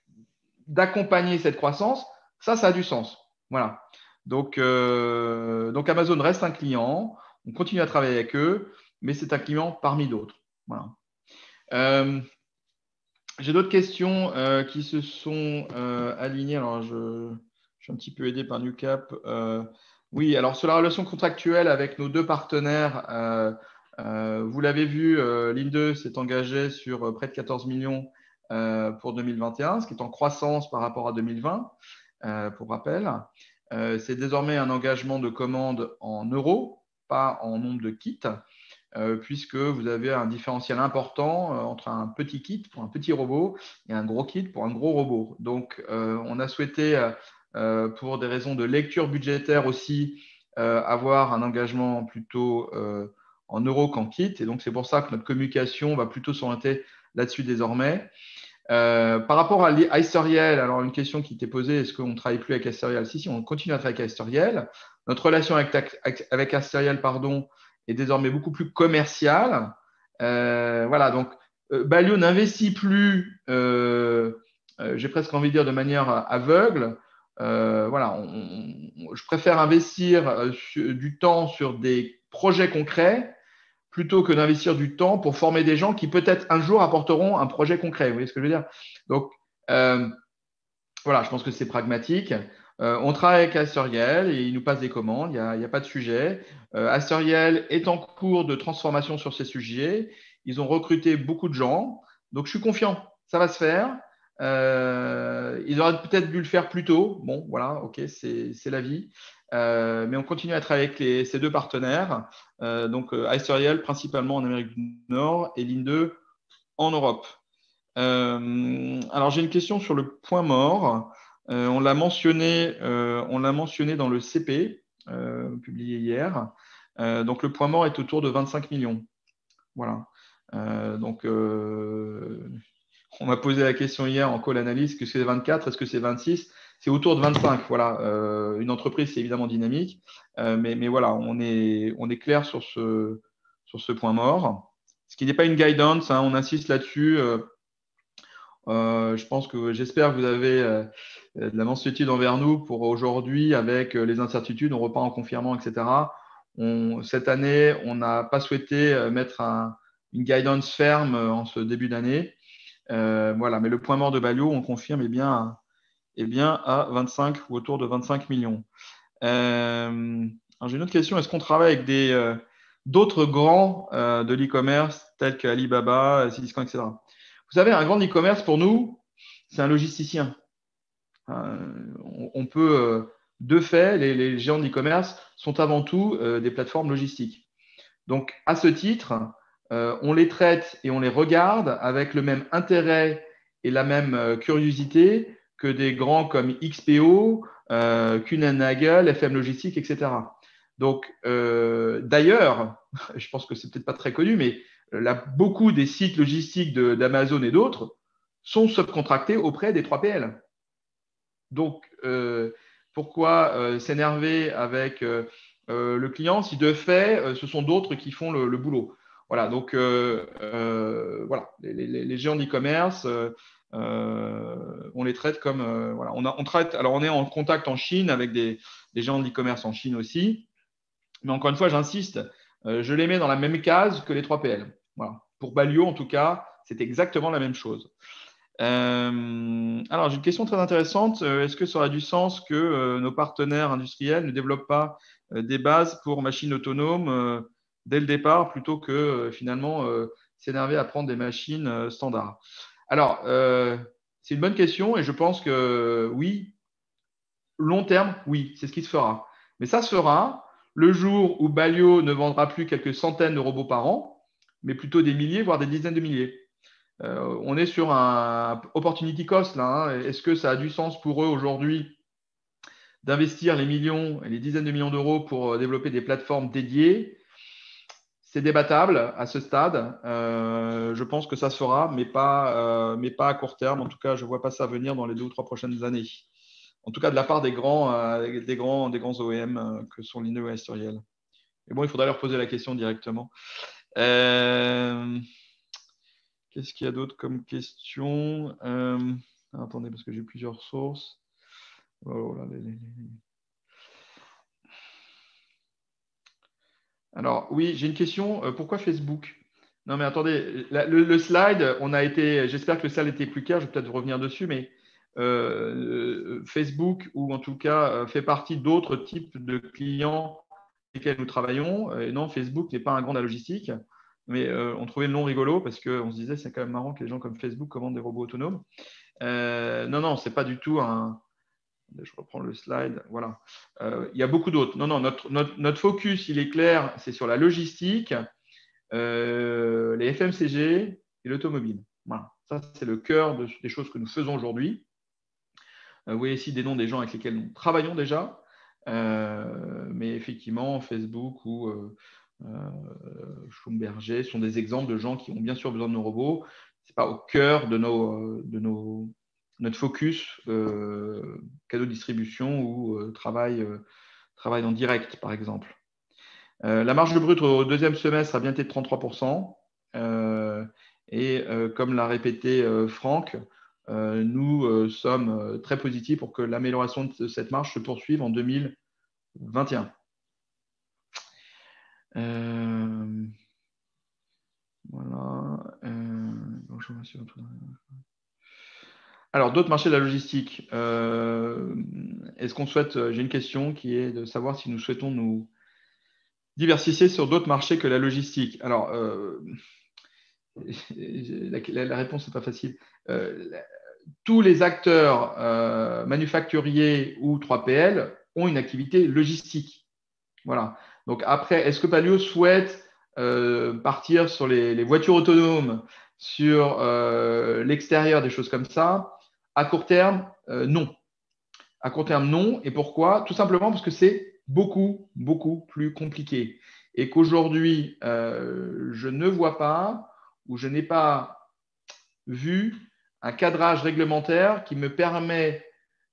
d'accompagner cette croissance, ça a du sens. Voilà. Donc Amazon reste un client, on continue à travailler avec eux, mais c'est un client parmi d'autres. Voilà. J'ai d'autres questions qui se sont alignées. Alors, je suis un petit peu aidé par NewCap. Oui, alors sur la relation contractuelle avec nos deux partenaires, vous l'avez vu, Linde s'est engagé sur près de 14 millions pour 2021, ce qui est en croissance par rapport à 2020, pour rappel. C'est désormais un engagement de commande en euros, pas en nombre de kits, puisque vous avez un différentiel important entre un petit kit pour un petit robot et un gros kit pour un gros robot. Donc, on a souhaité, pour des raisons de lecture budgétaire aussi, avoir un engagement plutôt en euros qu'en kit. Et donc, c'est pour ça que notre communication va plutôt s'orienter là-dessus désormais. Par rapport à Asteriel, alors une question qui t'est posée, est-ce qu'on ne travaille plus avec Asteriel? Si, on continue à travailler avec Asteriel. Notre relation avec Asteriel, est désormais beaucoup plus commerciale. Voilà, donc Balio n'investit plus, j'ai presque envie de dire de manière aveugle. Voilà, je préfère investir du temps sur des projets concrets plutôt que d'investir du temps pour former des gens qui peut-être un jour apporteront un projet concret. Vous voyez ce que je veux dire? Donc, voilà, je pense que c'est pragmatique. On travaille avec Asteriel et ils nous passent des commandes, il y a pas de sujet. Asteriel est en cours de transformation sur ces sujets. Ils ont recruté beaucoup de gens. Donc, je suis confiant, ça va se faire. Ils auraient peut-être dû le faire plus tôt. Bon, voilà, ok, c'est la vie. Mais on continue à travailler avec ces deux partenaires. Donc, Asteriel principalement en Amérique du Nord et Linde en Europe. Alors, j'ai une question sur le point mort. On l'a mentionné dans le CP publié hier. Donc, le point mort est autour de 25 millions. Voilà. Donc, on m'a posé la question hier en call analyse, est-ce que c'est 24, est-ce que c'est 26? C'est autour de 25. Voilà. Une entreprise, c'est évidemment dynamique. Mais voilà, on est clair sur ce point mort. Ce qui n'est pas une guidance, hein, on insiste là-dessus. Je pense que j'espère que vous avez de la mansuétude envers nous pour aujourd'hui avec les incertitudes, on repart en confinement, etc. Cette année, on n'a pas souhaité mettre une guidance ferme en ce début d'année. Voilà, mais le point mort de Balio, on confirme, est bien à 25 ou autour de 25 millions. Alors j'ai une autre question. Est-ce qu'on travaille avec d'autres grands de l'e-commerce tels qu'Alibaba, Cdiscount, etc. Vous savez, un grand e-commerce pour nous, c'est un logisticien. On peut, de fait, les géants de e-commerce sont avant tout des plateformes logistiques. Donc, à ce titre, on les traite et on les regarde avec le même intérêt et la même curiosité que des grands comme XPO, Kuehne+Nagel, FM Logistique, etc. Donc, d'ailleurs, je pense que c'est peut-être pas très connu, mais beaucoup des sites logistiques d'Amazon et d'autres sont subcontractés auprès des 3PL. Donc, pourquoi s'énerver avec le client si de fait, ce sont d'autres qui font le boulot? Voilà, donc voilà, les géants d'e-commerce, on les traite comme voilà, on traite. Alors, on est en contact en Chine avec des géants de l'e-commerce en Chine aussi, mais encore une fois, j'insiste, je les mets dans la même case que les 3PL. Voilà. Pour Balio, en tout cas, c'est exactement la même chose. Alors, j'ai une question très intéressante. Est-ce que ça aurait du sens que nos partenaires industriels ne développent pas des bases pour machines autonomes dès le départ plutôt que finalement s'énerver à prendre des machines standards? Alors, c'est une bonne question et je pense que oui, long terme, oui, c'est ce qui se fera. Mais ça se fera le jour où Balio ne vendra plus quelques centaines de robots par an, mais plutôt des milliers, voire des dizaines de milliers. On est sur un opportunity cost là, hein. Est-ce que ça a du sens pour eux aujourd'hui d'investir les millions et les dizaines de millions d'euros pour développer des plateformes dédiées? C'est débattable à ce stade. Je pense que ça se fera, mais pas à court terme. En tout cas, je ne vois pas ça venir dans les 2 ou 3 prochaines années. En tout cas, de la part des grands OEM que sont Lineo et Asteriel. Mais bon, il faudra leur poser la question directement. Qu'est-ce qu'il y a d'autre comme question? Attendez, parce que j'ai plusieurs sources. Oh là, Alors, oui, j'ai une question. Pourquoi Facebook? Non, mais attendez, le slide, j'espère que le slide était plus clair, je vais peut-être revenir dessus, mais Facebook, ou en tout cas, fait partie d'autres types de clients avec lesquels nous travaillons. Et non, Facebook n'est pas un grand de la logistique, mais on trouvait le nom rigolo parce qu'on se disait c'est quand même marrant que les gens comme Facebook commandent des robots autonomes. Non, c'est pas du tout un. Je reprends le slide. Voilà. Il y a beaucoup d'autres. Non, notre focus, il est clair, c'est sur la logistique, les FMCG et l'automobile. Voilà. Ça, c'est le cœur des choses que nous faisons aujourd'hui. Vous voyez ici des noms des gens avec lesquels nous travaillons déjà. Mais effectivement, Facebook ou Schlumberger sont des exemples de gens qui ont bien sûr besoin de nos robots. Ce n'est pas au cœur de notre focus cadeau de distribution ou travail en direct, par exemple. La marge brute au deuxième semestre a bien été de 33%. Et comme l'a répété Franck, nous sommes très positifs pour que l'amélioration de cette marge se poursuive en 2021. Voilà. Alors, d'autres marchés de la logistique. Est-ce qu'on souhaite, j'ai une question qui est de savoir si nous souhaitons nous diversifier sur d'autres marchés que la logistique. Alors, la réponse n'est pas facile. Tous les acteurs manufacturiers ou 3PL ont une activité logistique. Voilà. Donc après, est-ce que Palio souhaite partir sur les voitures autonomes, sur l'extérieur, des choses comme ça? À court terme, non. À court terme, non. Et pourquoi? Tout simplement parce que c'est beaucoup, beaucoup plus compliqué. Et qu'aujourd'hui, je ne vois pas ou je n'ai pas vu un cadrage réglementaire qui me permet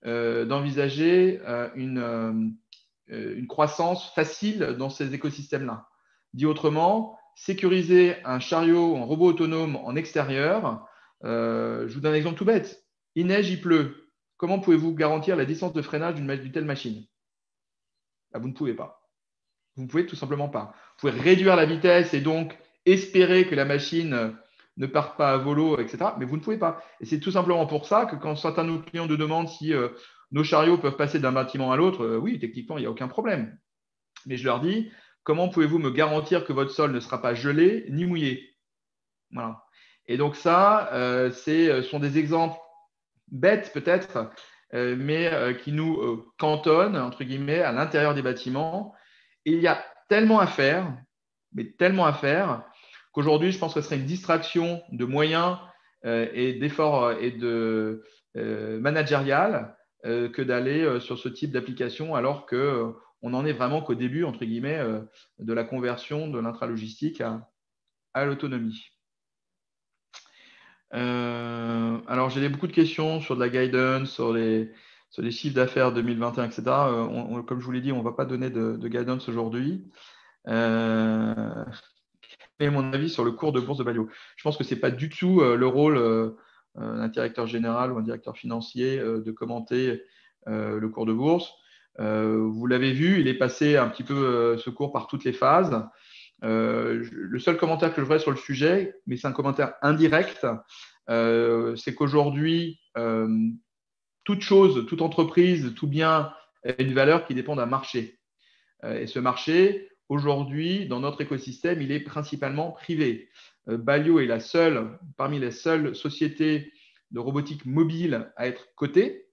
d'envisager une croissance facile dans ces écosystèmes-là. Dit autrement, sécuriser un chariot, un robot autonome en extérieur, je vous donne un exemple tout bête. Il neige, il pleut. Comment pouvez-vous garantir la distance de freinage d'une telle machine? Là, vous ne pouvez pas. Vous ne pouvez tout simplement pas. Vous pouvez réduire la vitesse et donc espérer que la machine ne parte pas à volo, etc. Mais vous ne pouvez pas. Et c'est tout simplement pour ça que quand certains de nos clients nous demandent si nos chariots peuvent passer d'un bâtiment à l'autre, oui, techniquement, il n'y a aucun problème. Mais je leur dis, comment pouvez-vous me garantir que votre sol ne sera pas gelé ni mouillé? Voilà. Et donc ça, ce sont des exemples bêtes peut-être, mais qui nous cantonnent, entre guillemets, à l'intérieur des bâtiments. Et il y a tellement à faire, mais tellement à faire, qu'aujourd'hui, je pense que ce serait une distraction de moyens et d'efforts et de managérial que d'aller sur ce type d'application, alors que on n'en est vraiment qu'au début, entre guillemets, de la conversion de l'intralogistique à l'autonomie. Alors, j'ai beaucoup de questions sur de la guidance, sur les chiffres d'affaires 2021, etc. Comme je vous l'ai dit, on ne va pas donner de guidance aujourd'hui. Et mon avis sur le cours de bourse de Balio. Je pense que ce n'est pas du tout le rôle d'un directeur général ou un directeur financier de commenter le cours de bourse. Vous l'avez vu, il est passé un petit peu ce cours par toutes les phases. Le seul commentaire que je ferai sur le sujet, mais c'est un commentaire indirect, c'est qu'aujourd'hui, toute chose, toute entreprise, tout bien a une valeur qui dépend d'un marché. Et ce marché, aujourd'hui, dans notre écosystème, il est principalement privé. Balio est parmi les seules sociétés de robotique mobile à être cotée,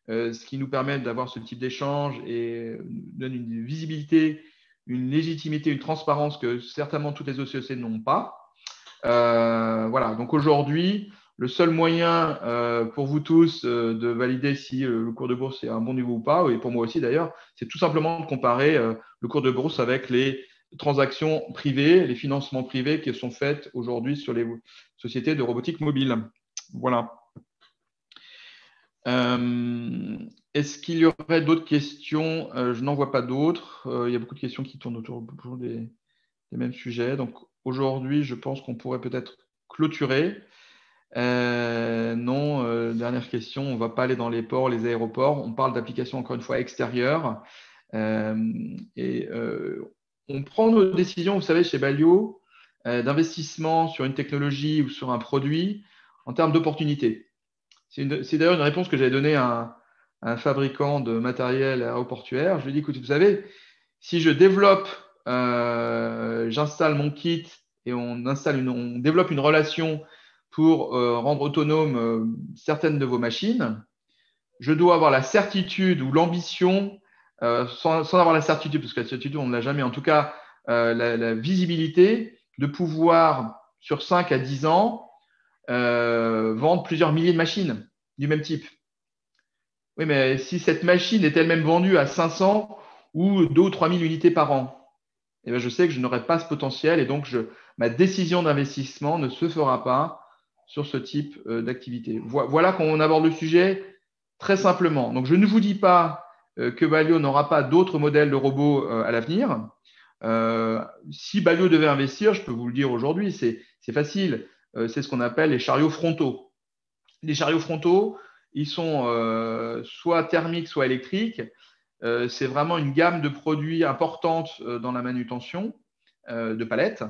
ce qui nous permet d'avoir ce type d'échange et nous donne une visibilité, une légitimité, une transparence que certainement toutes les autres sociétés n'ont pas. Voilà, donc aujourd'hui, le seul moyen pour vous tous de valider si le cours de bourse est à un bon niveau ou pas, et pour moi aussi d'ailleurs, c'est tout simplement de comparer le cours de bourse avec les transactions privées, les financements privés qui sont faits aujourd'hui sur les sociétés de robotique mobile. Voilà. Est-ce qu'il y aurait d'autres questions? Je n'en vois pas d'autres. Il y a beaucoup de questions qui tournent autour des mêmes sujets. Donc aujourd'hui, je pense qu'on pourrait peut-être clôturer. Non, dernière question, on ne va pas aller dans les ports, les aéroports. On parle d'applications, encore une fois, extérieures. On prend nos décisions, vous savez, chez Balio, d'investissement sur une technologie ou sur un produit en termes d'opportunité. C'est d'ailleurs une réponse que j'avais donnée à un fabricant de matériel aéroportuaire. Je lui ai dit, écoute, vous savez, si je développe, j'installe mon kit et on développe une relation pour rendre autonome certaines de vos machines, je dois avoir la certitude ou l'ambition, sans avoir la certitude, parce que la certitude, on ne l'a jamais, en tout cas, la visibilité de pouvoir, sur 5 à 10 ans, vendre plusieurs milliers de machines du même type. Oui, mais si cette machine est elle-même vendue à 500 ou 2 ou 3 000 unités par an, eh bien, je sais que je n'aurai pas ce potentiel et donc ma décision d'investissement ne se fera pas sur ce type d'activité. Voilà qu'on aborde le sujet très simplement. Donc, je ne vous dis pas que Balio n'aura pas d'autres modèles de robots à l'avenir. Si Balio devait investir, je peux vous le dire aujourd'hui, c'est facile. C'est ce qu'on appelle les chariots frontaux. Les chariots frontaux, ils sont soit thermiques, soit électriques. C'est vraiment une gamme de produits importante dans la manutention de palettes.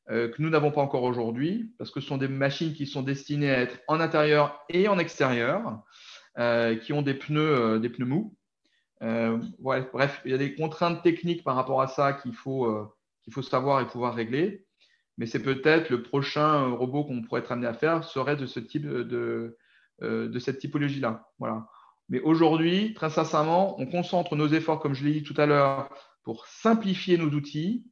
que nous n'avons pas encore aujourd'hui, parce que ce sont des machines qui sont destinées à être en intérieur et en extérieur, qui ont des pneus mous. Ouais, bref, il y a des contraintes techniques par rapport à ça qu'il faut savoir et pouvoir régler. Mais c'est peut-être le prochain robot qu'on pourrait être amené à faire serait de ce type de cette typologie-là. Voilà. Mais aujourd'hui, très sincèrement, on concentre nos efforts, comme je l'ai dit tout à l'heure, pour simplifier nos outils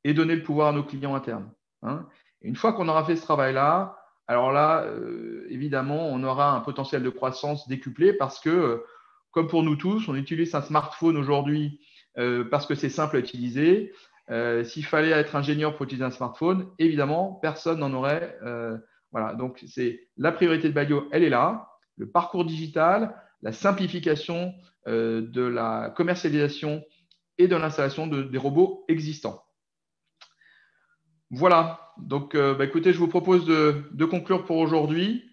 et donner le pouvoir à nos clients internes. Hein. Et une fois qu'on aura fait ce travail-là, alors là, évidemment, on aura un potentiel de croissance décuplé parce que, comme pour nous tous, on utilise un smartphone aujourd'hui parce que c'est simple à utiliser. S'il fallait être ingénieur pour utiliser un smartphone, évidemment, personne n'en aurait. Voilà, donc c'est la priorité de Balio, elle est là. Le parcours digital, la simplification de la commercialisation et de l'installation des robots existants. Voilà, donc écoutez, je vous propose de conclure pour aujourd'hui.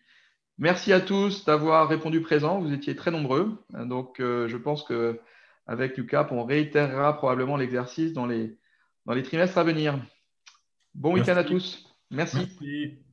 Merci à tous d'avoir répondu présent, vous étiez très nombreux. Donc je pense qu'avec Lucas, on réitérera probablement l'exercice dans les trimestres à venir. Bon week-end à Merci. tous. Merci. Merci.